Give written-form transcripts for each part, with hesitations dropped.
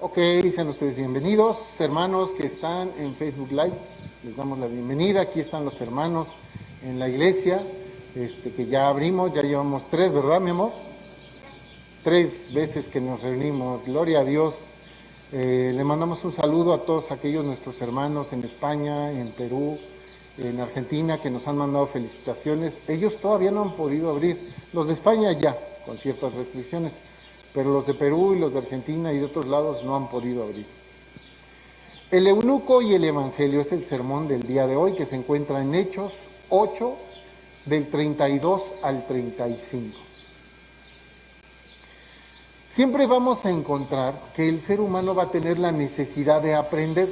Ok, sean ustedes bienvenidos, hermanos que están en Facebook Live, les damos la bienvenida. Aquí están los hermanos en la iglesia, que ya abrimos, ya llevamos 3, ¿verdad, mi amor? 3 veces que nos reunimos, gloria a Dios. Le mandamos un saludo a todos aquellos nuestros hermanos en España, en Perú, en Argentina, que nos han mandado felicitaciones. Ellos todavía no han podido abrir, los de España ya, con ciertas restricciones, pero los de Perú y los de Argentina y de otros lados no han podido abrir. El eunuco y el evangelio es el sermón del día de hoy, que se encuentra en Hechos 8, del 32 al 35. Siempre vamos a encontrar que el ser humano va a tener la necesidad de aprender.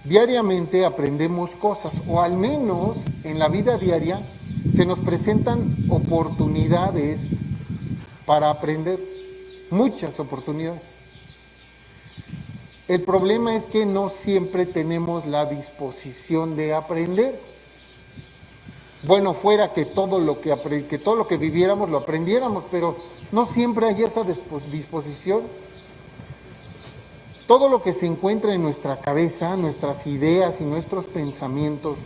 Diariamente aprendemos cosas, o al menos en la vida diaria se nos presentan oportunidades para aprender, muchas oportunidades. El problema es que no siempre tenemos la disposición de aprender. Bueno, fuera que todo lo que viviéramos lo aprendiéramos, pero no siempre hay esa disposición. Todo lo que se encuentra en nuestra cabeza, nuestras ideas y nuestros pensamientos,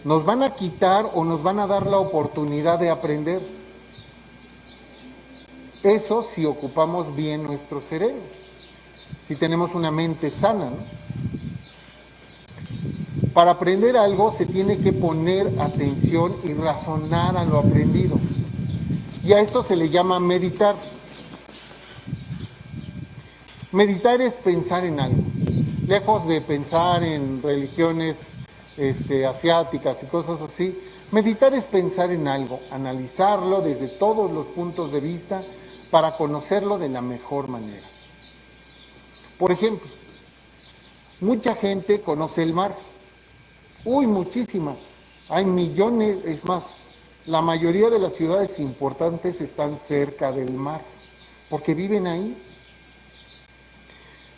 nos van a quitar o nos van a dar la oportunidad de aprender. Eso si ocupamos bien nuestro cerebro, si tenemos una mente sana, ¿no? Para aprender algo se tiene que poner atención y razonar a lo aprendido. Y a esto se le llama meditar. Meditar es pensar en algo. Lejos de pensar en religiones asiáticas y cosas así, meditar es pensar en algo, analizarlo desde todos los puntos de vista para conocerlo de la mejor manera. Por ejemplo, mucha gente conoce el mar. Muchísimas. Hay millones, es más, la mayoría de las ciudades importantes están cerca del mar, porque viven ahí,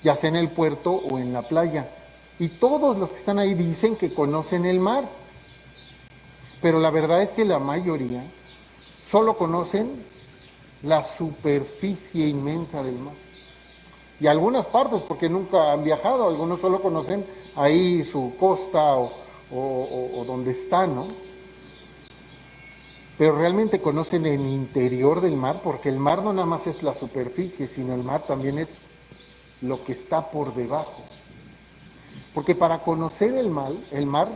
ya sea en el puerto o en la playa. Y todos los que están ahí dicen que conocen el mar. Pero la verdad es que la mayoría solo conocen la superficie inmensa del mar. Y algunas partes, porque nunca han viajado, algunos solo conocen ahí su costa o donde está, ¿no? Pero realmente conocen el interior del mar, porque el mar no nada más es la superficie, sino el mar también es lo que está por debajo. Porque para conocer el mar,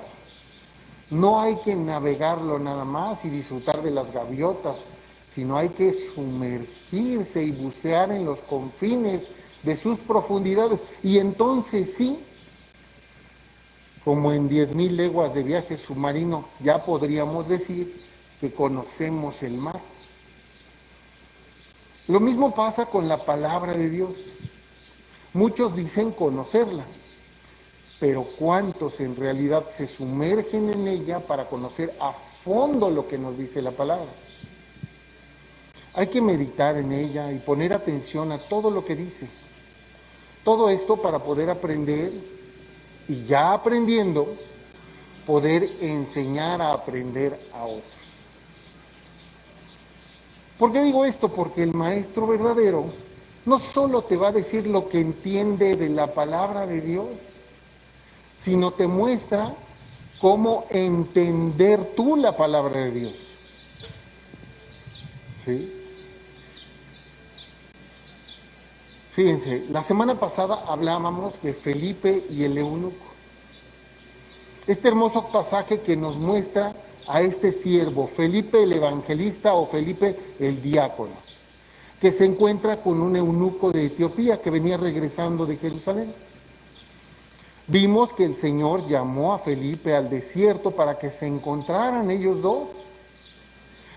no hay que navegarlo nada más y disfrutar de las gaviotas, sino hay que sumergirse y bucear en los confines de sus profundidades. Y entonces sí, como en 10,000 leguas de viaje submarino, ya podríamos decir que conocemos el mar. Lo mismo pasa con la palabra de Dios. Muchos dicen conocerla, pero ¿cuántos en realidad se sumergen en ella para conocer a fondo lo que nos dice la palabra? Hay que meditar en ella y poner atención a todo lo que dice. Todo esto para poder aprender y ya aprendiendo, poder enseñar a aprender a otros. ¿Por qué digo esto? Porque el maestro verdadero no solo te va a decir lo que entiende de la palabra de Dios, sino te muestra cómo entender tú la palabra de Dios. ¿Sí? Fíjense, la semana pasada hablábamos de Felipe y el eunuco. Este hermoso pasaje que nos muestra a este siervo, Felipe el evangelista o Felipe el diácono, que se encuentra con un eunuco de Etiopía que venía regresando de Jerusalén. Vimos que el Señor llamó a Felipe al desierto para que se encontraran ellos dos.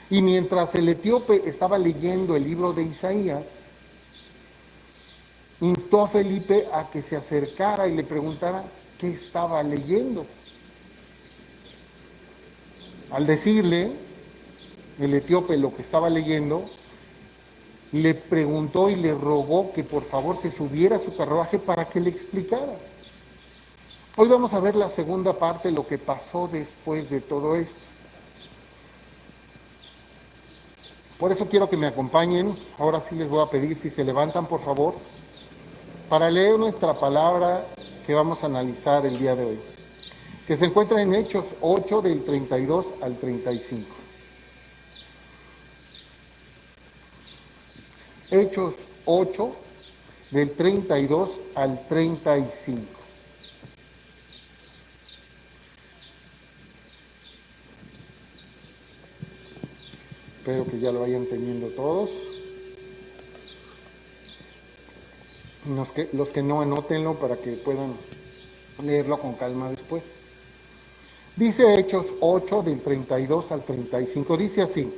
Y mientras el etíope estaba leyendo el libro de Isaías, instó a Felipe a que se acercara y le preguntara qué estaba leyendo. Al decirle el etíope lo que estaba leyendo, le preguntó y le rogó que por favor se subiera a su carruaje para que le explicara. Hoy vamos a ver la segunda parte, lo que pasó después de todo esto. Por eso quiero que me acompañen. Ahora sí les voy a pedir si se levantan, por favor, para leer nuestra palabra que vamos a analizar el día de hoy, que se encuentra en Hechos 8 del 32 al 35. Hechos 8 del 32 al 35. Espero que ya lo vayan teniendo todos. Los que no, anótenlo para que puedan leerlo con calma después. Dice Hechos 8 del 32 al 35, dice así.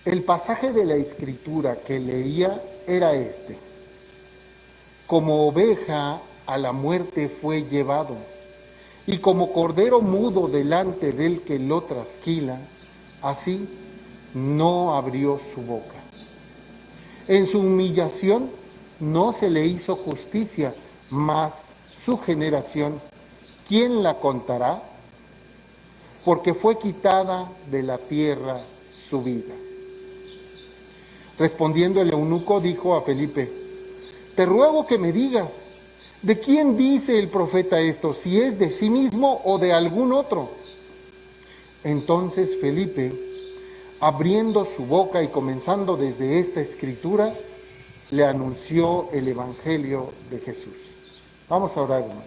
El pasaje de la escritura que leía era este: como oveja a la muerte fue llevado, y como cordero mudo delante del que lo trasquila, así no abrió su boca. En su humillación no se le hizo justicia, mas su generación, ¿quién la contará? Porque fue quitada de la tierra su vida. Respondiendo el eunuco dijo a Felipe: te ruego que me digas, ¿de quién dice el profeta esto? ¿Si es de sí mismo o de algún otro? Entonces Felipe, abriendo su boca y comenzando desde esta escritura, le anunció el evangelio de Jesús. Vamos a orar, hermano.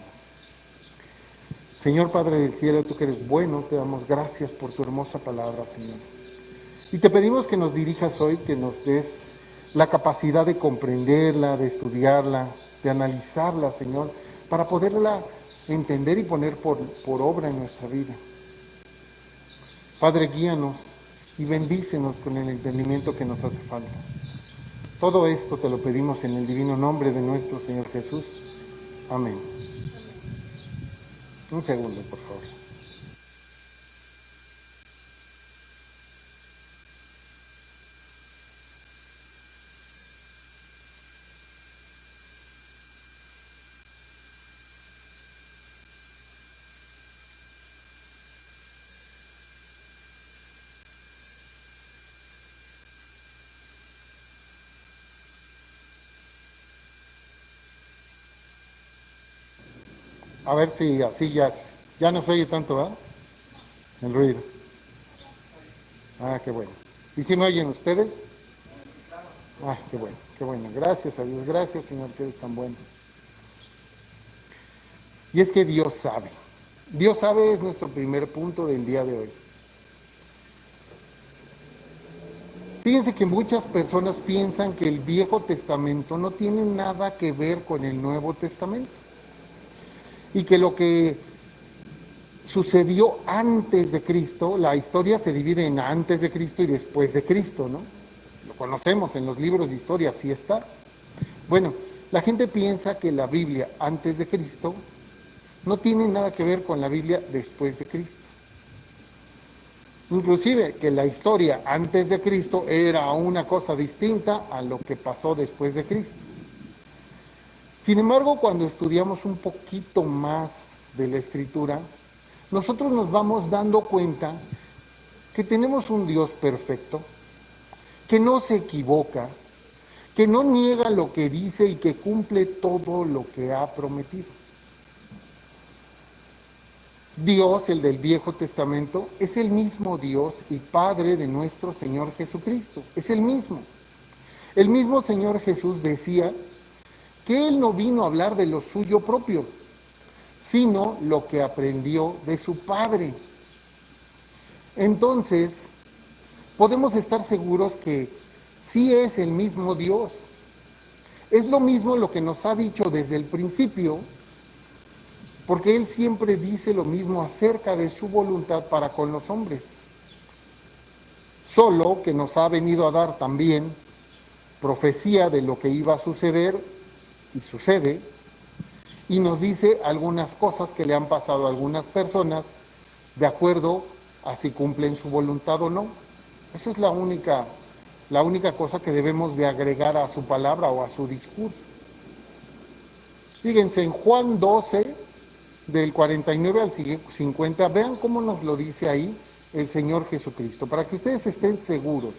Señor Padre del cielo, tú que eres bueno, te damos gracias por tu hermosa palabra, Señor. Y te pedimos que nos dirijas hoy, que nos des la capacidad de comprenderla, de estudiarla, de analizarla, Señor, para poderla entender y poner por obra en nuestra vida. Padre, guíanos y bendícenos con el entendimiento que nos hace falta. Todo esto te lo pedimos en el divino nombre de nuestro Señor Jesús. Amén. Un segundo, por favor. A ver si así ya no se oye tanto, ¿verdad? El ruido. Ah, qué bueno. ¿Y si me oyen ustedes? Ah, qué bueno, qué bueno. Gracias a Dios, gracias, Señor, que eres tan bueno. Y es que Dios sabe. Dios sabe es nuestro primer punto del día de hoy. Fíjense que muchas personas piensan que el Viejo Testamento no tiene nada que ver con el Nuevo Testamento. Y que lo que sucedió antes de Cristo, la historia se divide en antes de Cristo y después de Cristo, ¿no? Lo conocemos en los libros de historia, así está. Bueno, la gente piensa que la Biblia antes de Cristo no tiene nada que ver con la Biblia después de Cristo. Inclusive que la historia antes de Cristo era una cosa distinta a lo que pasó después de Cristo. Sin embargo, cuando estudiamos un poquito más de la Escritura, nosotros nos vamos dando cuenta que tenemos un Dios perfecto, que no se equivoca, que no niega lo que dice y que cumple todo lo que ha prometido. Dios, el del Viejo Testamento, es el mismo Dios y Padre de nuestro Señor Jesucristo. Es el mismo. El mismo Señor Jesús decía que Él no vino a hablar de lo suyo propio, sino lo que aprendió de su Padre. Entonces, podemos estar seguros que sí es el mismo Dios. Es lo mismo lo que nos ha dicho desde el principio, porque Él siempre dice lo mismo acerca de su voluntad para con los hombres. Solo que nos ha venido a dar también profecía de lo que iba a suceder y sucede, y nos dice algunas cosas que le han pasado a algunas personas de acuerdo a si cumplen su voluntad o no. Esa es la única cosa que debemos de agregar a su palabra o a su discurso. Fíjense, en Juan 12, del 49 al 50, vean cómo nos lo dice ahí el Señor Jesucristo, para que ustedes estén seguros.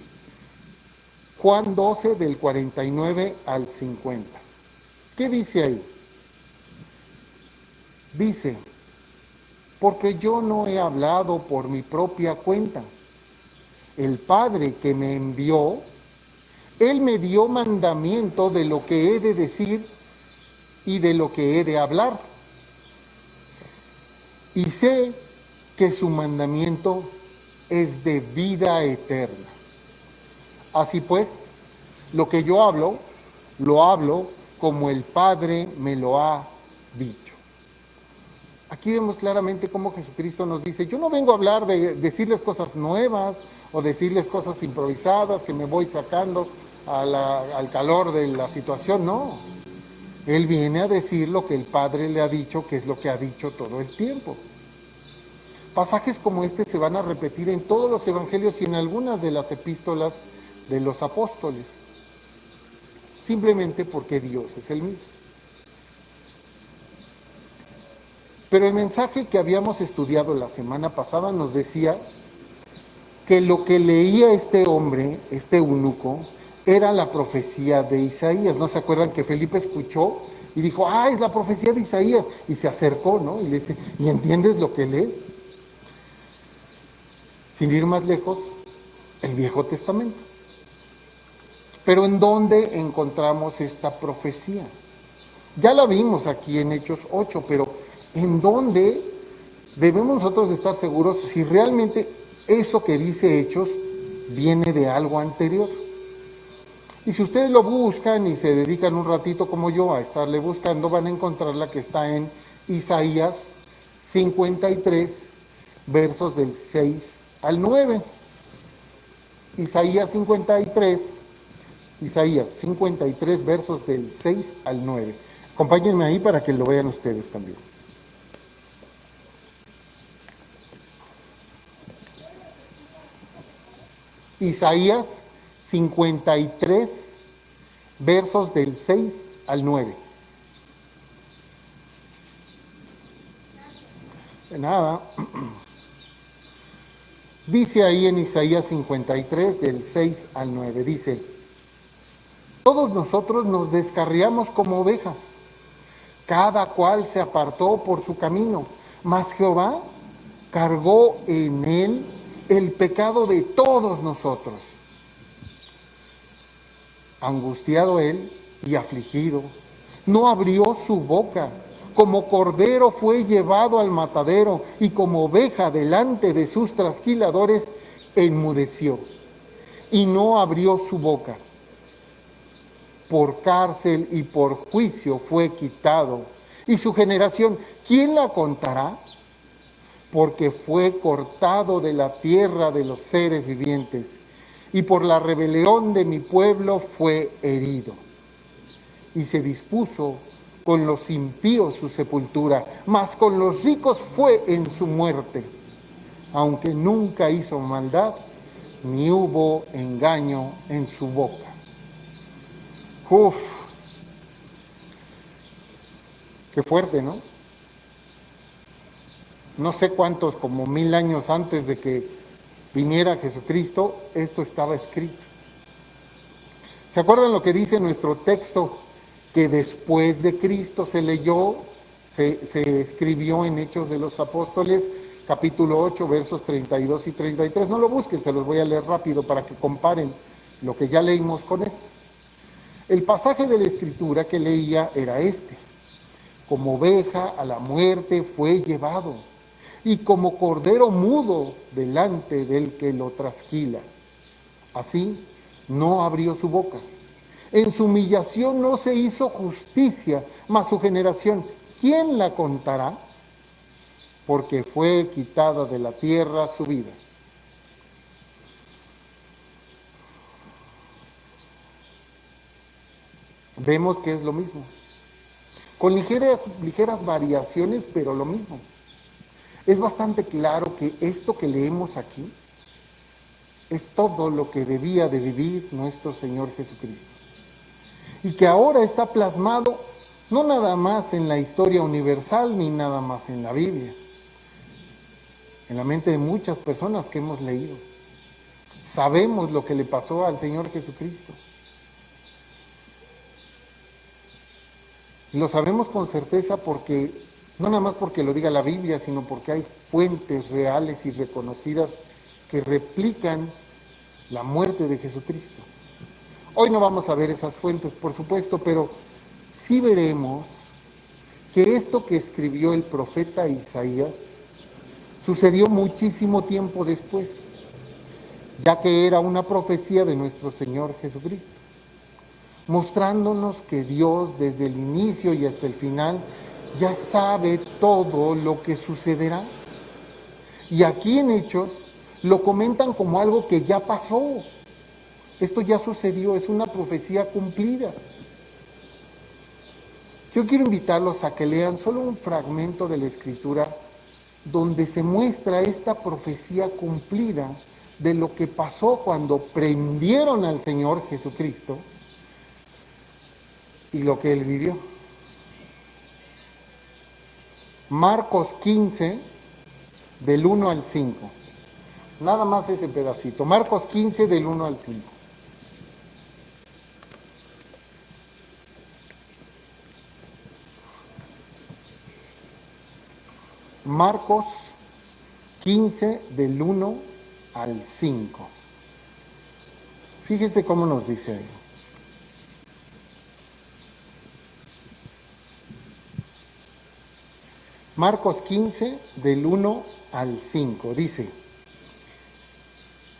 Juan 12 del 49 al 50. ¿Qué dice ahí? Dice, porque yo no he hablado por mi propia cuenta. El Padre que me envió, Él me dio mandamiento de lo que he de decir y de lo que he de hablar. Y sé que su mandamiento es de vida eterna. Así pues, lo que yo hablo, lo hablo como el Padre me lo ha dicho. Aquí vemos claramente cómo Jesucristo nos dice, yo no vengo a hablar de decirles cosas nuevas o decirles cosas improvisadas que me voy sacando al calor de la situación, no. Él viene a decir lo que el Padre le ha dicho, que es lo que ha dicho todo el tiempo. Pasajes como este se van a repetir en todos los evangelios y en algunas de las epístolas de los apóstoles, simplemente porque Dios es el mismo. Pero el mensaje que habíamos estudiado la semana pasada nos decía que lo que leía este hombre, este eunuco, era la profecía de Isaías. ¿No se acuerdan que Felipe escuchó y dijo, es la profecía de Isaías? Y se acercó, ¿no? Y le dice, ¿y entiendes lo que lees? Sin ir más lejos, el Viejo Testamento. Pero ¿en dónde encontramos esta profecía? Ya la vimos aquí en Hechos 8, pero ¿en dónde debemos nosotros estar seguros si realmente eso que dice Hechos viene de algo anterior? Y si ustedes lo buscan y se dedican un ratito como yo a estarle buscando, van a encontrarla que está en Isaías 53, versos del 6 al 9. Isaías 53, versos del 6 al 9. Acompáñenme ahí para que lo vean ustedes también. Isaías 53, versos del 6 al 9. De nada. Dice ahí en Isaías 53, del 6 al 9, dice, todos nosotros nos descarriamos como ovejas, cada cual se apartó por su camino, mas Jehová cargó en él el pecado de todos nosotros. Angustiado él y afligido, no abrió su boca. Como cordero fue llevado al matadero y como oveja delante de sus trasquiladores enmudeció y no abrió su boca. Por cárcel y por juicio fue quitado. Y su generación, ¿quién la contará? Porque fue cortado de la tierra de los seres vivientes, y por la rebelión de mi pueblo fue herido. Y se dispuso con los impíos su sepultura, mas con los ricos fue en su muerte, aunque nunca hizo maldad, ni hubo engaño en su boca. Uf, qué fuerte, ¿no? No sé cuántos, como 1000 años antes de que viniera Jesucristo, esto estaba escrito. ¿Se acuerdan lo que dice nuestro texto? Que después de Cristo se leyó, se escribió en Hechos de los Apóstoles, capítulo 8, versos 32 y 33. No lo busquen, se los voy a leer rápido para que comparen lo que ya leímos con esto. El pasaje de la Escritura que leía era este. Como oveja a la muerte fue llevado, y como cordero mudo delante del que lo trasquila. Así no abrió su boca. En su humillación no se hizo justicia, mas su generación, ¿quién la contará? Porque fue quitada de la tierra su vida. Vemos que es lo mismo. Con ligeras variaciones, pero lo mismo. Es bastante claro que esto que leemos aquí es todo lo que debía de vivir nuestro Señor Jesucristo. Y que ahora está plasmado no nada más en la historia universal ni nada más en la Biblia. en la mente de muchas personas que hemos leído. Sabemos lo que le pasó al Señor Jesucristo. Lo sabemos con certeza porque, no nada más porque lo diga la Biblia, sino porque hay fuentes reales y reconocidas que replican la muerte de Jesucristo. Hoy no vamos a ver esas fuentes, por supuesto, pero sí veremos que esto que escribió el profeta Isaías sucedió muchísimo tiempo después, ya que era una profecía de nuestro Señor Jesucristo, mostrándonos que Dios desde el inicio y hasta el final ya sabe todo lo que sucederá. Y aquí en Hechos lo comentan como algo que ya pasó. Esto ya sucedió, es una profecía cumplida. Yo quiero invitarlos a que lean solo un fragmento de la Escritura donde se muestra esta profecía cumplida de lo que pasó cuando prendieron al Señor Jesucristo y lo que Él vivió. Marcos 15, del 1 al 5. Nada más ese pedacito. Marcos 15, del 1 al 5. Marcos 15, del 1 al 5. Fíjense cómo nos dice ahí. Marcos 15, del 1 al 5. Dice: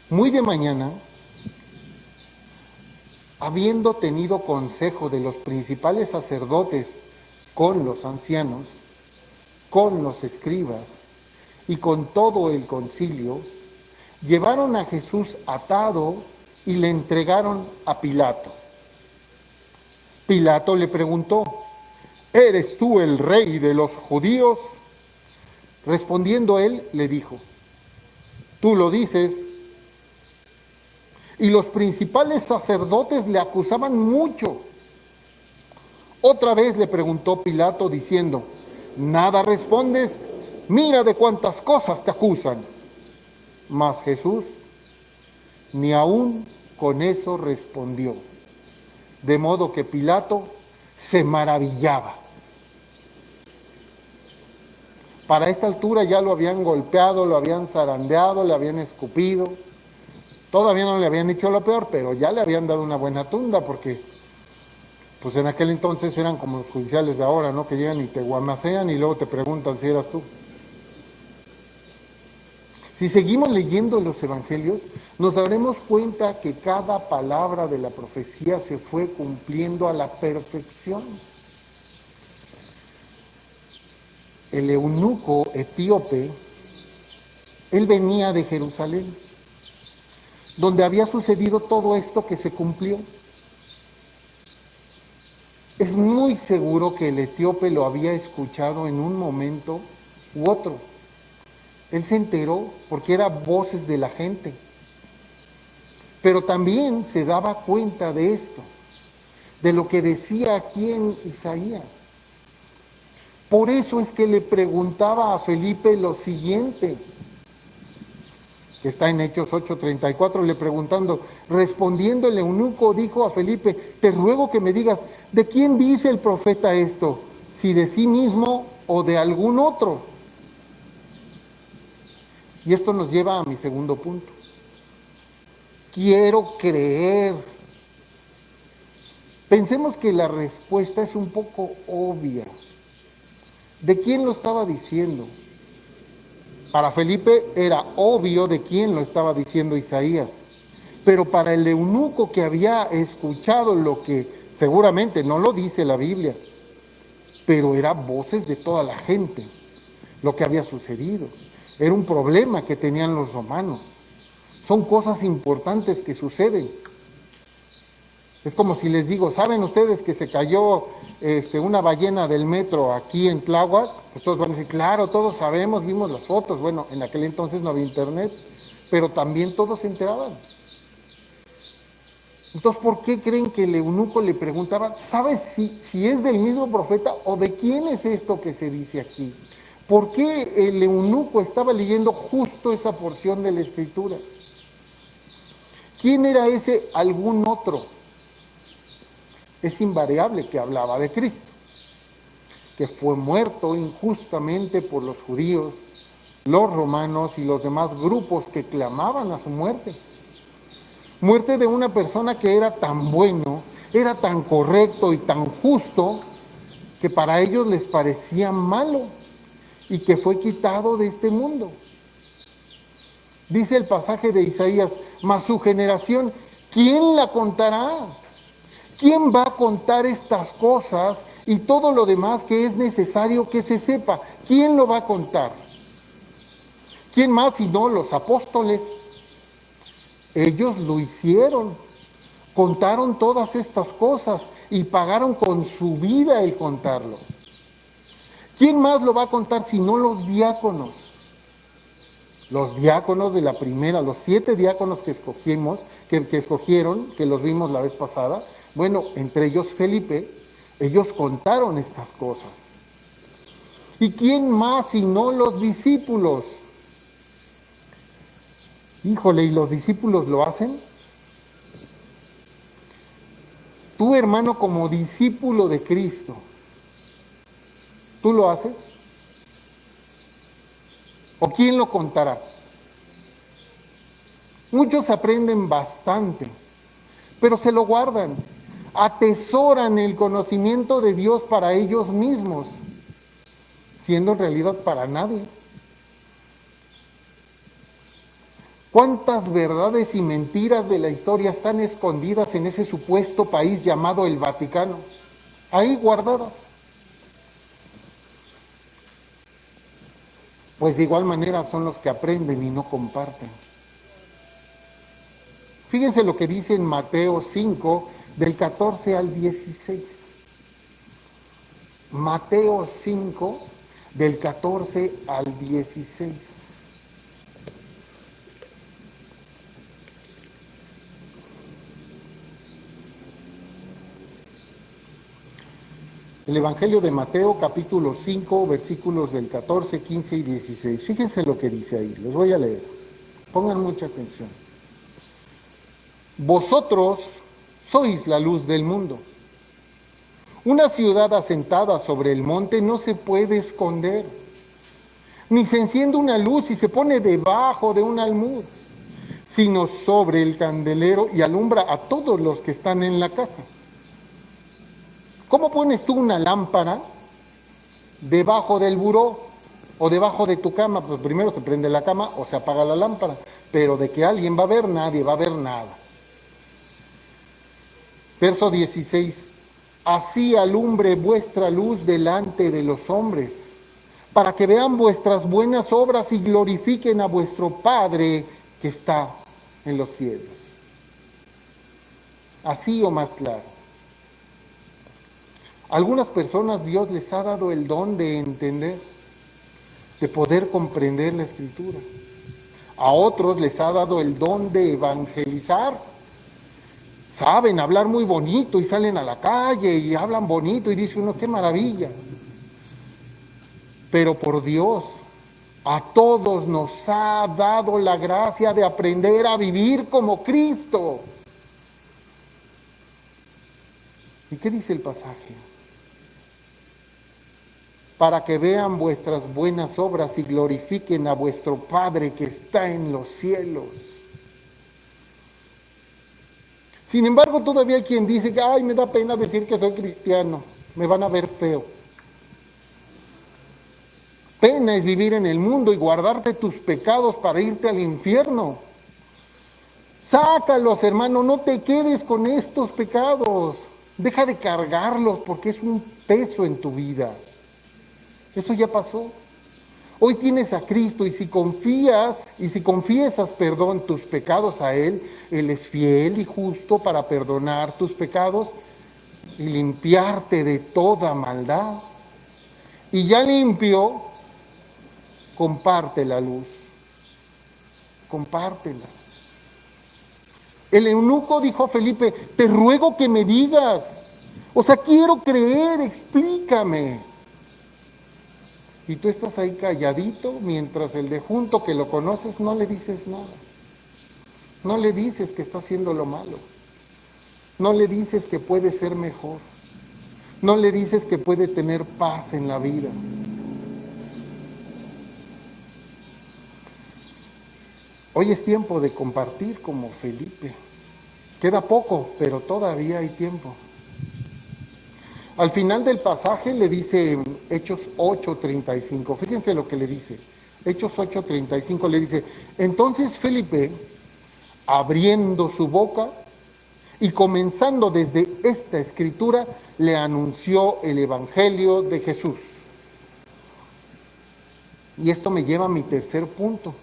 muy de mañana, habiendo tenido consejo de los principales sacerdotes con los ancianos, con los escribas y con todo el concilio, llevaron a Jesús atado y le entregaron a Pilato. Pilato le preguntó: ¿eres tú el rey de los judíos? Respondiendo él, le dijo: tú lo dices. Y los principales sacerdotes le acusaban mucho. Otra vez le preguntó Pilato diciendo: ¿nada respondes? Mira de cuántas cosas te acusan. Mas Jesús ni aún con eso respondió. De modo que Pilato se maravillaba. Para esta altura ya lo habían golpeado, lo habían zarandeado, le habían escupido. Todavía no le habían hecho lo peor, pero ya le habían dado una buena tunda, porque pues en aquel entonces eran como los judiciales de ahora, ¿no? Que llegan y te guamacean y luego te preguntan si eras tú. Si seguimos leyendo los evangelios, nos daremos cuenta que cada palabra de la profecía se fue cumpliendo a la perfección. El eunuco etíope, él venía de Jerusalén, donde había sucedido todo esto que se cumplió. Es muy seguro que el etíope lo había escuchado en un momento u otro. Él se enteró porque eran voces de la gente. Pero también se daba cuenta de esto, de lo que decía aquí en Isaías. Por eso es que le preguntaba a Felipe lo siguiente, que está en Hechos 8:34, le preguntando, respondiendo el eunuco dijo a Felipe: te ruego que me digas, ¿de quién dice el profeta esto? ¿Si de sí mismo o de algún otro? Y esto nos lleva a mi segundo punto. Quiero creer. Pensemos que la respuesta es un poco obvia. ¿De quién lo estaba diciendo? Para Felipe era obvio de quién lo estaba diciendo Isaías, pero para el eunuco que había escuchado lo que seguramente no lo dice la Biblia, pero eran voces de toda la gente, lo que había sucedido. Era un problema que tenían los romanos. Son cosas importantes que suceden. Es como si les digo, ¿saben ustedes que se cayó una ballena del metro aquí en Tláhuac? Pues todos van a decir, claro, todos sabemos, vimos las fotos. Bueno, en aquel entonces no había internet, pero también todos se enteraban. Entonces, ¿por qué creen que el eunuco le preguntaba, ¿sabes si es del mismo profeta o de quién es esto que se dice aquí? ¿Por qué el eunuco estaba leyendo justo esa porción de la Escritura? ¿Quién era ese algún otro? Es invariable que hablaba de Cristo, que fue muerto injustamente por los judíos, los romanos y los demás grupos que clamaban a su muerte. Muerte de una persona que era tan bueno, era tan correcto y tan justo, que para ellos les parecía malo y que fue quitado de este mundo. Dice el pasaje de Isaías, mas su generación, ¿quién la contará? ¿Quién va a contar estas cosas y todo lo demás que es necesario que se sepa? ¿Quién lo va a contar? ¿Quién más sino los apóstoles? Ellos lo hicieron, contaron todas estas cosas y pagaron con su vida el contarlo. ¿Quién más lo va a contar sino los diáconos? Los diáconos de la primera, los 7 diáconos que escogimos, que escogieron, que los vimos la vez pasada, bueno, entre ellos Felipe, ellos contaron estas cosas. ¿Y quién más sino los discípulos? Híjole, ¿y los discípulos lo hacen? Tú, hermano, como discípulo de Cristo, ¿tú lo haces? ¿O quién lo contará? Muchos aprenden bastante, pero se lo guardan, atesoran el conocimiento de Dios para ellos mismos, siendo en realidad para nadie. ¿Cuántas verdades y mentiras de la historia están escondidas en ese supuesto país llamado el Vaticano? Ahí guardadas. Pues de igual manera son los que aprenden y no comparten. Fíjense lo que dice en Mateo 5, del 14 al 16. Mateo 5, del 14 al 16. El Evangelio de Mateo, capítulo 5, versículos del 14, 15 y 16. Fíjense lo que dice ahí, los voy a leer. Pongan mucha atención. Vosotros sois la luz del mundo. Una ciudad asentada sobre el monte no se puede esconder, ni se enciende una luz y se pone debajo de un almud, sino sobre el candelero y alumbra a todos los que están en la casa. ¿Cómo pones tú una lámpara debajo del buró o debajo de tu cama? Pues primero se prende la cama o se apaga la lámpara, pero de que alguien va a ver, nadie va a ver nada. Verso 16. Así alumbre vuestra luz delante de los hombres, para que vean vuestras buenas obras y glorifiquen a vuestro Padre que está en los cielos. Así o más claro. A algunas personas Dios les ha dado el don de entender, de poder comprender la Escritura. A otros les ha dado el don de evangelizar. Saben hablar muy bonito y salen a la calle y hablan bonito y dice uno, qué maravilla. Pero por Dios, a todos nos ha dado la gracia de aprender a vivir como Cristo. ¿Y qué dice el pasaje? Para que vean vuestras buenas obras y glorifiquen a vuestro Padre que está en los cielos. Sin embargo, todavía hay quien dice que, ay, me da pena decir que soy cristiano, me van a ver feo. Pena es vivir en el mundo y guardarte tus pecados para irte al infierno. Sácalos, hermano, no te quedes con estos pecados. Deja de cargarlos porque es un peso en tu vida. Eso ya pasó. Hoy tienes a Cristo y si confiesas, tus pecados a Él, Él es fiel y justo para perdonar tus pecados y limpiarte de toda maldad. Y ya limpio, comparte la luz. Compártela. El eunuco dijo a Felipe, te ruego que me digas. O sea, quiero creer, explícame. Y tú estás ahí calladito, mientras el de junto que lo conoces no le dices nada. No le dices que está haciendo lo malo. No le dices que puede ser mejor. No le dices que puede tener paz en la vida. Hoy es tiempo de compartir como Felipe. Queda poco, pero todavía hay tiempo. Al final del pasaje le dice Hechos 8:35. Fíjense lo que le dice. Hechos 8:35 le dice, entonces Felipe, abriendo su boca y comenzando desde esta escritura, le anunció el Evangelio de Jesús. Y esto me lleva a mi tercer punto,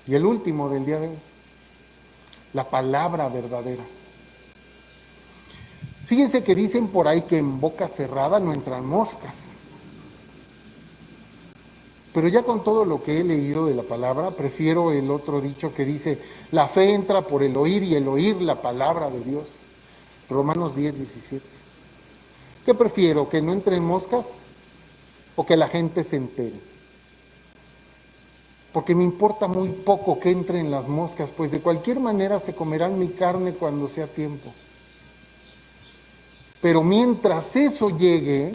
y el último del día de hoy, la palabra verdadera. Fíjense que dicen por ahí que en boca cerrada no entran moscas. Pero ya con todo lo que he leído de la palabra, prefiero el otro dicho que dice, la fe entra por el oír y el oír la palabra de Dios. Romanos 10:17. ¿Qué prefiero? ¿Que no entren moscas o que la gente se entere? Porque me importa muy poco que entren las moscas, pues de cualquier manera se comerán mi carne cuando sea tiempo. Pero mientras eso llegue,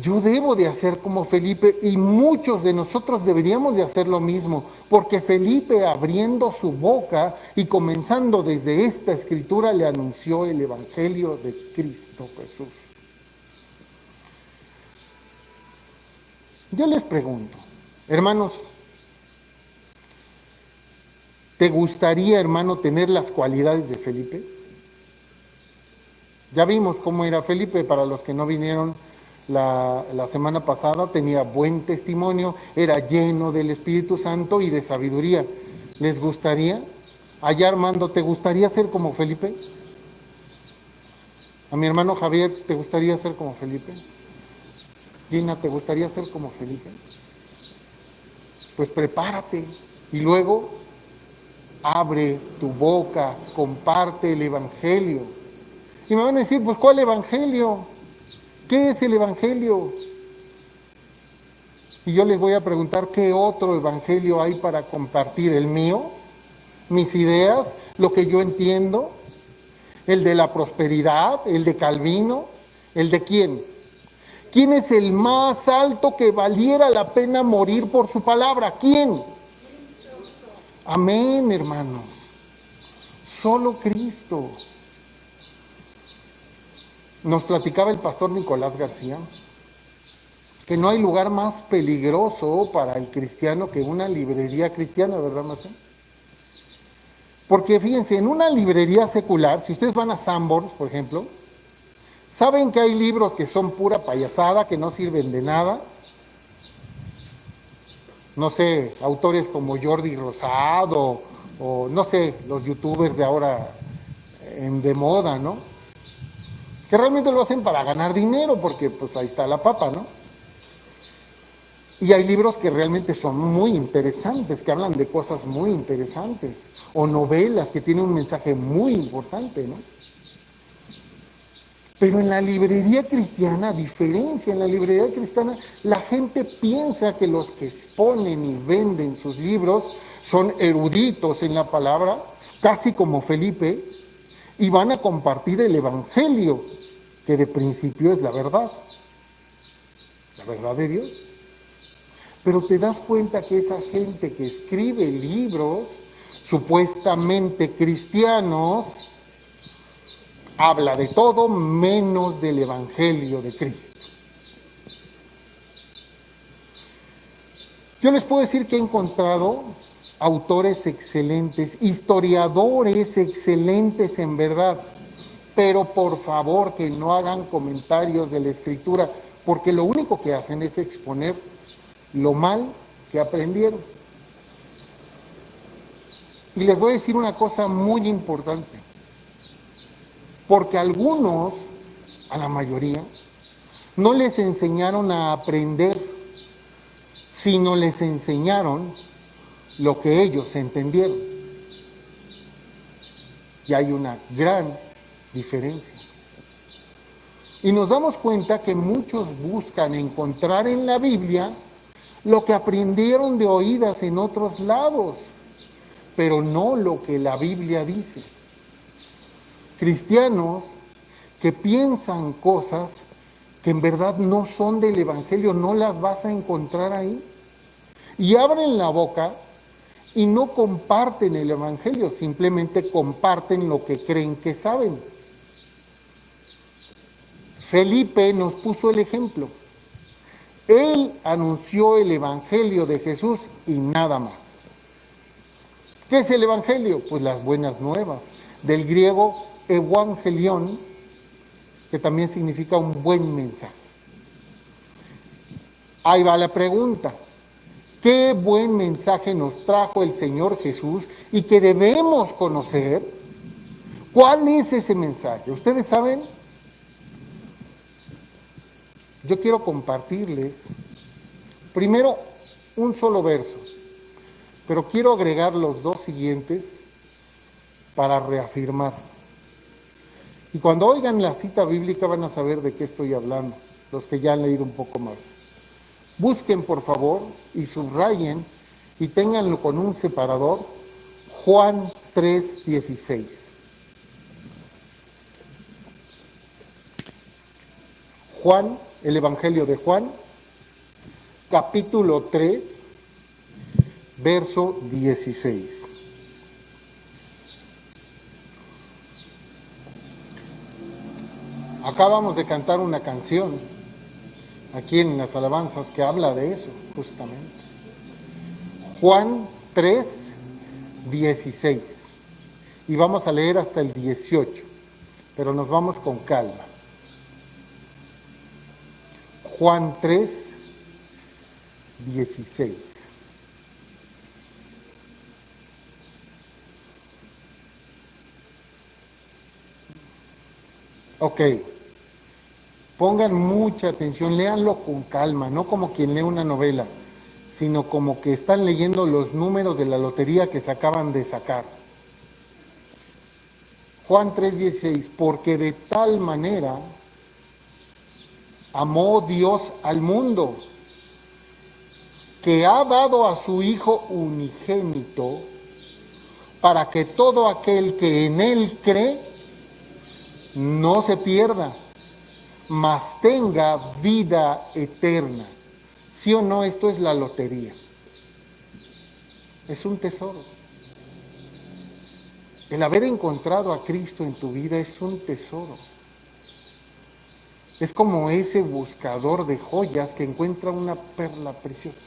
yo debo de hacer como Felipe, y muchos de nosotros deberíamos de hacer lo mismo, porque Felipe, abriendo su boca y comenzando desde esta escritura, le anunció el Evangelio de Cristo Jesús. Yo les pregunto, hermanos, ¿te gustaría, hermano, tener las cualidades de Felipe? Ya vimos cómo era Felipe, para los que no vinieron la semana pasada, tenía buen testimonio, era lleno del Espíritu Santo y de sabiduría. ¿Les gustaría? Allá, Armando, ¿te gustaría ser como Felipe? A mi hermano Javier, ¿te gustaría ser como Felipe? Gina, ¿te gustaría ser como Felipe? Pues prepárate y luego abre tu boca, comparte el Evangelio. Y me van a decir, pues ¿cuál Evangelio? ¿Qué es el Evangelio? Y yo les voy a preguntar, ¿qué otro Evangelio hay para compartir? ¿El mío? ¿Mis ideas? ¿Lo que yo entiendo? ¿El de la prosperidad? ¿El de Calvino? ¿El de quién? ¿Quién es el más alto que valiera la pena morir por su palabra? ¿Quién? Amén, hermanos. Solo Cristo. Nos platicaba el pastor Nicolás García que no hay lugar más peligroso para el cristiano que una librería cristiana, ¿verdad, Marcelo? Porque fíjense, en una librería secular, si ustedes van a Sanborns, por ejemplo, saben que hay libros que son pura payasada, que no sirven de nada. No sé, autores como Jordi Rosado, o no sé, los youtubers de ahora de moda, ¿no? Que realmente lo hacen para ganar dinero, porque pues ahí está la papa, ¿no? Y hay libros que realmente son muy interesantes, que hablan de cosas muy interesantes, o novelas que tienen un mensaje muy importante, ¿no? Pero en la librería cristiana, a diferencia, en la librería cristiana, la gente piensa que los que exponen y venden sus libros son eruditos en la palabra, casi como Felipe, y van a compartir el Evangelio, que de principio es la verdad de Dios. Pero te das cuenta que esa gente que escribe libros, supuestamente cristianos, habla de todo menos del Evangelio de Cristo. Yo les puedo decir que he encontrado autores excelentes, historiadores excelentes en verdad, pero por favor que no hagan comentarios de la Escritura, porque lo único que hacen es exponer lo mal que aprendieron. Y les voy a decir una cosa muy importante, porque algunos, a la mayoría, no les enseñaron a aprender, sino les enseñaron lo que ellos entendieron. Y hay una gran diferencia. Y nos damos cuenta que muchos buscan encontrar en la Biblia lo que aprendieron de oídas en otros lados, pero no lo que la Biblia dice. Cristianos que piensan cosas que en verdad no son del Evangelio, no las vas a encontrar ahí. Y abren la boca y no comparten el Evangelio, simplemente comparten lo que creen que saben. Felipe nos puso el ejemplo. Él anunció el Evangelio de Jesús y nada más. ¿Qué es el Evangelio? Pues las buenas nuevas. Del griego evangelión, que también significa un buen mensaje. Ahí va la pregunta. ¿Qué buen mensaje nos trajo el Señor Jesús y que debemos conocer? ¿Cuál es ese mensaje? ¿Ustedes saben? Yo quiero compartirles primero un solo verso, pero quiero agregar los dos siguientes para reafirmar. Y cuando oigan la cita bíblica van a saber de qué estoy hablando, los que ya han leído un poco más. Busquen por favor y subrayen y ténganlo con un separador, Juan 3:16. Juan, el Evangelio de Juan, capítulo 3, verso 16. Acabamos de cantar una canción aquí en las alabanzas que habla de eso, justamente. Juan 3, 16. Y vamos a leer hasta el 18, pero nos vamos con calma. Juan 3, 16. Ok. Pongan mucha atención, léanlo con calma, no como quien lee una novela, sino como que están leyendo los números de la lotería que se acaban de sacar. Juan 3:16, porque de tal manera amó Dios al mundo, que ha dado a su Hijo unigénito, para que todo aquel que en Él cree no se pierda, mas tenga vida eterna. ¿Sí o no? Esto es la lotería. Es un tesoro. El haber encontrado a Cristo en tu vida es un tesoro. Es como ese buscador de joyas que encuentra una perla preciosa.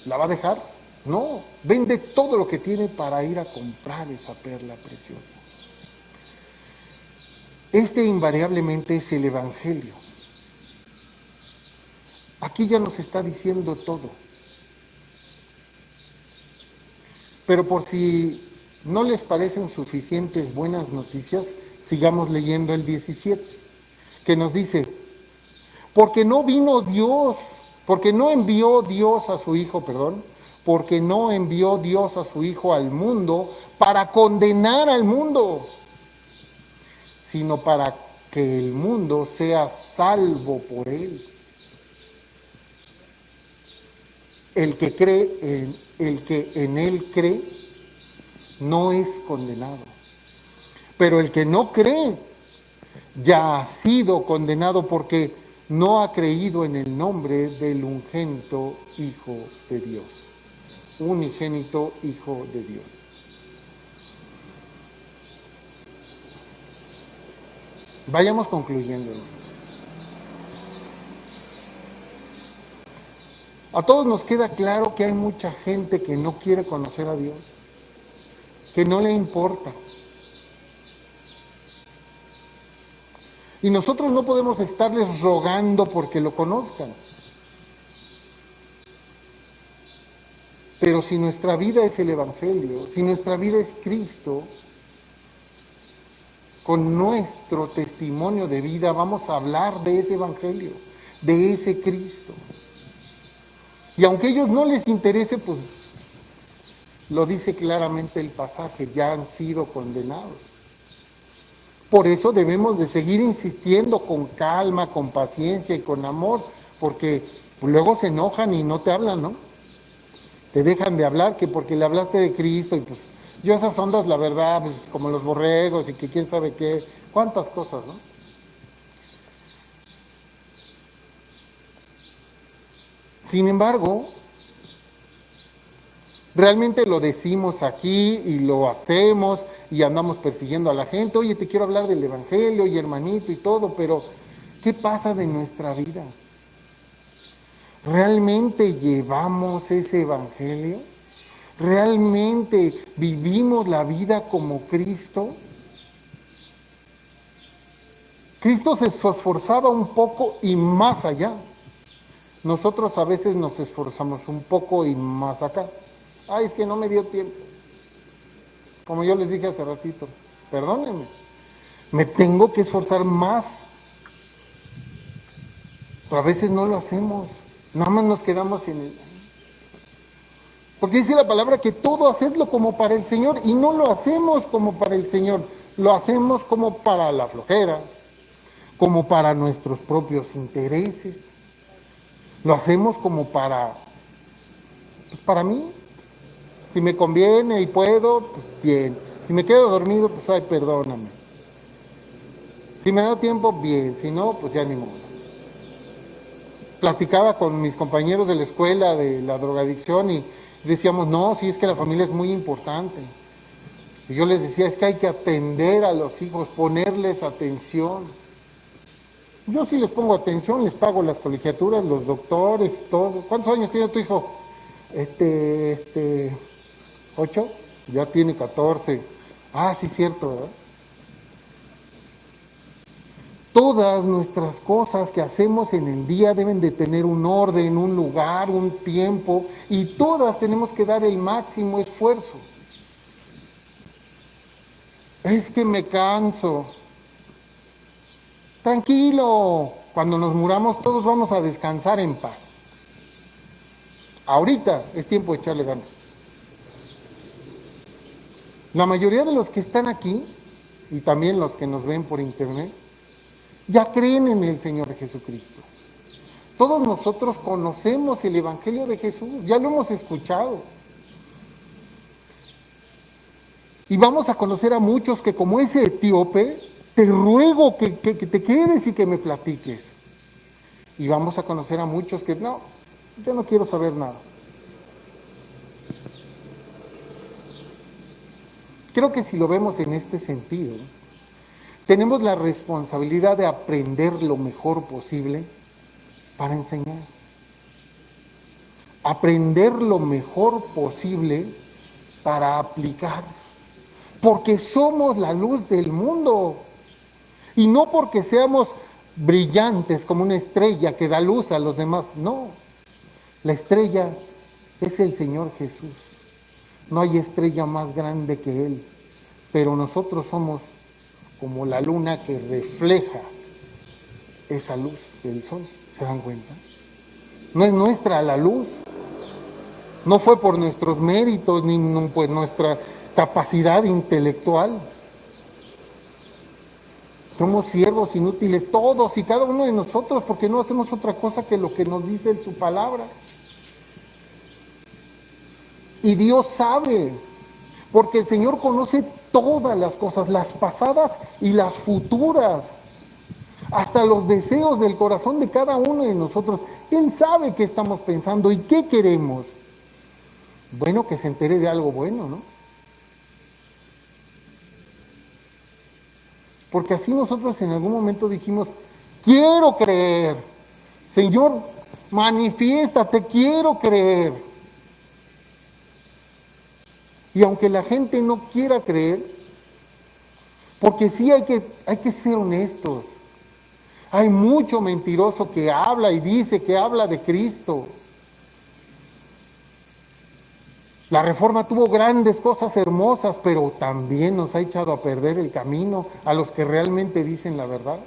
¿La va a dejar? No, vende todo lo que tiene para ir a comprar esa perla preciosa. Este invariablemente es el Evangelio. Aquí ya nos está diciendo todo. Pero por si no les parecen suficientes buenas noticias, sigamos leyendo el 17, que nos dice, porque no envió Dios a su Hijo, porque no envió Dios a su Hijo al mundo para condenar al mundo, sino para que el mundo sea salvo por él. El que en él cree no es condenado, pero el que no cree ya ha sido condenado porque no ha creído en el nombre del unigénito Hijo de Dios. Unigénito Hijo de Dios. Vayamos concluyendo. A todos nos queda claro que hay mucha gente que no quiere conocer a Dios, que no le importa. Y nosotros no podemos estarles rogando porque lo conozcan. Pero si nuestra vida es el Evangelio, si nuestra vida es Cristo, con nuestro testimonio de vida vamos a hablar de ese Evangelio, de ese Cristo. Y aunque a ellos no les interese, pues lo dice claramente el pasaje, ya han sido condenados. Por eso debemos de seguir insistiendo con calma, con paciencia y con amor, porque luego se enojan y no te hablan, ¿no? Te dejan de hablar, que porque le hablaste de Cristo, y pues yo esas ondas, la verdad, pues como los borregos y que quién sabe qué, cuántas cosas, ¿no? Sin embargo, realmente lo decimos aquí y lo hacemos y andamos persiguiendo a la gente. Oye, te quiero hablar del Evangelio y hermanito y todo, pero ¿qué pasa de nuestra vida? ¿Realmente llevamos ese Evangelio? ¿Realmente vivimos la vida como Cristo? Cristo se esforzaba un poco y más allá. Nosotros a veces nos esforzamos un poco y más acá. Ay, es que no me dio tiempo. Como yo les dije hace ratito, perdónenme, me tengo que esforzar más, pero a veces no lo hacemos. Nada más nos quedamos en el... Porque dice la palabra que todo hacedlo como para el Señor y no lo hacemos como para el Señor, lo hacemos como para la flojera, como para nuestros propios intereses, lo hacemos como pues para mí. Si me conviene y puedo, pues bien. Si me quedo dormido, pues ay, perdóname. Si me da tiempo, bien. Si no, pues ya ni modo. Platicaba con mis compañeros de la escuela de la drogadicción y decíamos, no, sí es que la familia es muy importante. Y yo les decía, es que hay que atender a los hijos, ponerles atención. Yo sí les pongo atención, les pago las colegiaturas, los doctores, todo. ¿Cuántos años tiene tu hijo? 8, ya tiene 14. Ah, sí, cierto, ¿verdad? Todas nuestras cosas que hacemos en el día deben de tener un orden, un lugar, un tiempo, y todas tenemos que dar el máximo esfuerzo. Es que me canso. Tranquilo, cuando nos muramos todos vamos a descansar en paz. Ahorita es tiempo de echarle ganas. La mayoría de los que están aquí, y también los que nos ven por internet, ya creen en el Señor Jesucristo. Todos nosotros conocemos el Evangelio de Jesús, ya lo hemos escuchado. Y vamos a conocer a muchos que como ese etíope, te ruego que te quedes y que me platiques. Y vamos a conocer a muchos que no, yo no quiero saber nada. Creo que si lo vemos en este sentido, tenemos la responsabilidad de aprender lo mejor posible para enseñar. Aprender lo mejor posible para aplicar. Porque somos la luz del mundo. Y no porque seamos brillantes como una estrella que da luz a los demás. No, la estrella es el Señor Jesús. No hay estrella más grande que Él. Pero nosotros somos como la luna que refleja esa luz del sol. ¿Se dan cuenta? No es nuestra la luz. No fue por nuestros méritos ni por nuestra capacidad intelectual. Somos siervos inútiles todos y cada uno de nosotros porque no hacemos otra cosa que lo que nos dice en su palabra. Y Dios sabe, porque el Señor conoce todas las cosas, las pasadas y las futuras, hasta los deseos del corazón de cada uno de nosotros. Él sabe qué estamos pensando y qué queremos. Bueno, que se entere de algo bueno, ¿no? Porque así nosotros en algún momento dijimos, quiero creer, Señor, manifiéstate, quiero creer. Y aunque la gente no quiera creer, porque sí hay que ser honestos, hay mucho mentiroso que habla y dice que habla de Cristo. La Reforma tuvo grandes cosas hermosas, pero también nos ha echado a perder el camino a los que realmente dicen la verdad.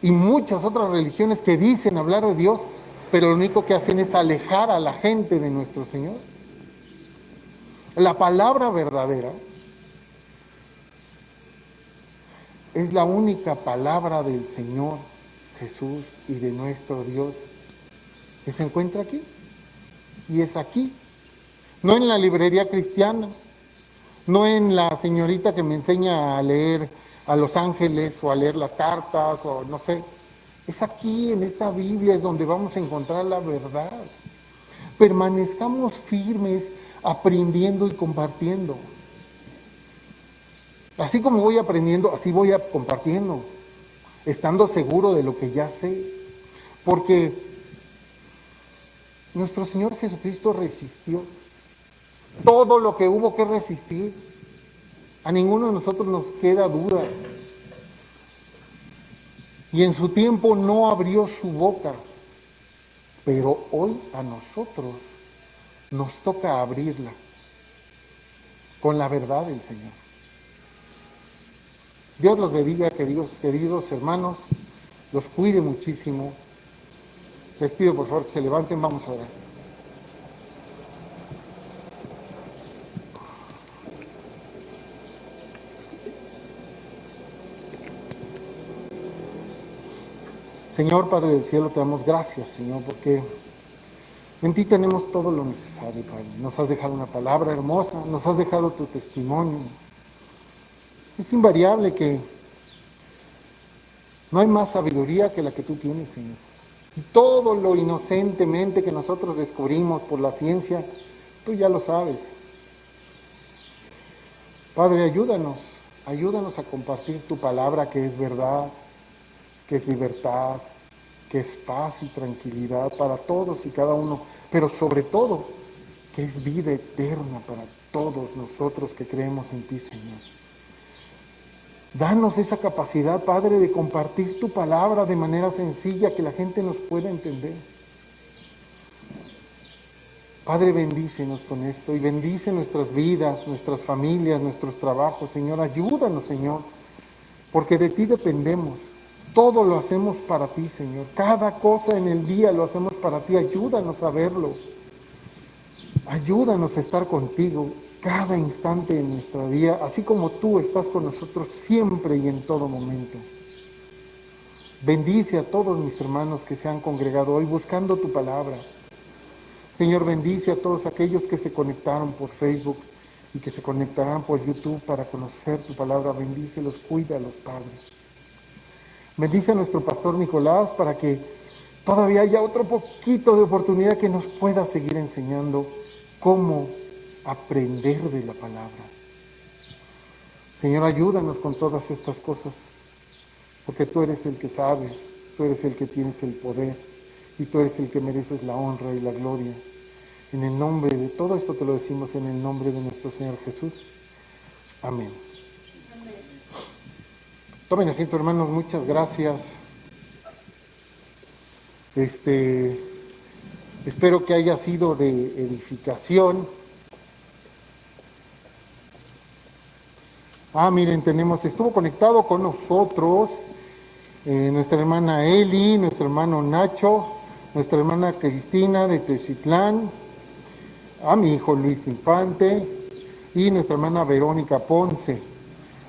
Y muchas otras religiones que dicen hablar de Dios, pero lo único que hacen es alejar a la gente de nuestro Señor. La palabra verdadera es la única palabra del Señor Jesús y de nuestro Dios que se encuentra aquí. Y es aquí, no en la librería cristiana, no en la señorita que me enseña a leer a los ángeles o a leer las cartas o no sé. Es aquí, en esta Biblia, es donde vamos a encontrar la verdad. Permanezcamos firmes, aprendiendo y compartiendo. Así como voy aprendiendo, así voy compartiendo, estando seguro de lo que ya sé. Porque nuestro Señor Jesucristo resistió todo lo que hubo que resistir. A ninguno de nosotros nos queda duda. Y en su tiempo no abrió su boca. Pero hoy a nosotros nos toca abrirla con la verdad del Señor. Dios los bendiga, queridos hermanos, los cuide muchísimo. Les pido por favor que se levanten, vamos a orar. Señor Padre del cielo, te damos gracias, Señor, porque en ti tenemos todo lo necesario, Padre. Nos has dejado una palabra hermosa, nos has dejado tu testimonio. Es invariable que no hay más sabiduría que la que tú tienes, Señor. Y todo lo inocentemente que nosotros descubrimos por la ciencia, tú ya lo sabes. Padre, ayúdanos a compartir tu palabra, que es verdad, que es libertad, que es paz y tranquilidad para todos y cada uno, pero sobre todo, que es vida eterna para todos nosotros que creemos en ti, Señor. Danos esa capacidad, Padre, de compartir tu palabra de manera sencilla, que la gente nos pueda entender. Padre, bendícenos con esto y bendice nuestras vidas, nuestras familias, nuestros trabajos, Señor. Ayúdanos, Señor, porque de ti dependemos. Todo lo hacemos para ti, Señor. Cada cosa en el día lo hacemos para ti. Ayúdanos a verlo. Ayúdanos a estar contigo cada instante de nuestro día, así como tú estás con nosotros siempre y en todo momento. Bendice a todos mis hermanos que se han congregado hoy buscando tu palabra. Señor, bendice a todos aquellos que se conectaron por Facebook y que se conectarán por YouTube para conocer tu palabra. Bendícelos, cuídalos, Padre. Bendice a nuestro pastor Nicolás para que todavía haya otro poquito de oportunidad que nos pueda seguir enseñando cómo aprender de la palabra. Señor, ayúdanos con todas estas cosas, porque tú eres el que sabe, tú eres el que tienes el poder y tú eres el que mereces la honra y la gloria. En el nombre de todo esto te lo decimos en el nombre de nuestro Señor Jesús. Amén. Tomen asiento, hermanos, muchas gracias. Espero que haya sido de edificación. Miren, estuvo conectado con nosotros nuestra hermana Eli, nuestro hermano Nacho, nuestra hermana Cristina de Teziutlán, a mi hijo Luis Infante y nuestra hermana Verónica Ponce.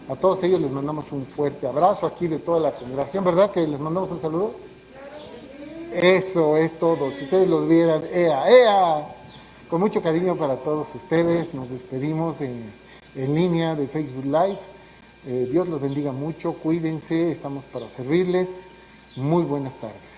A todos ellos les mandamos un fuerte abrazo aquí de toda la congregación, ¿verdad que les mandamos un saludo? Eso es todo, si ustedes los vieran, ¡ea, ea! Con mucho cariño para todos ustedes, nos despedimos en línea de Facebook Live. Dios los bendiga mucho, cuídense, estamos para servirles. Muy buenas tardes.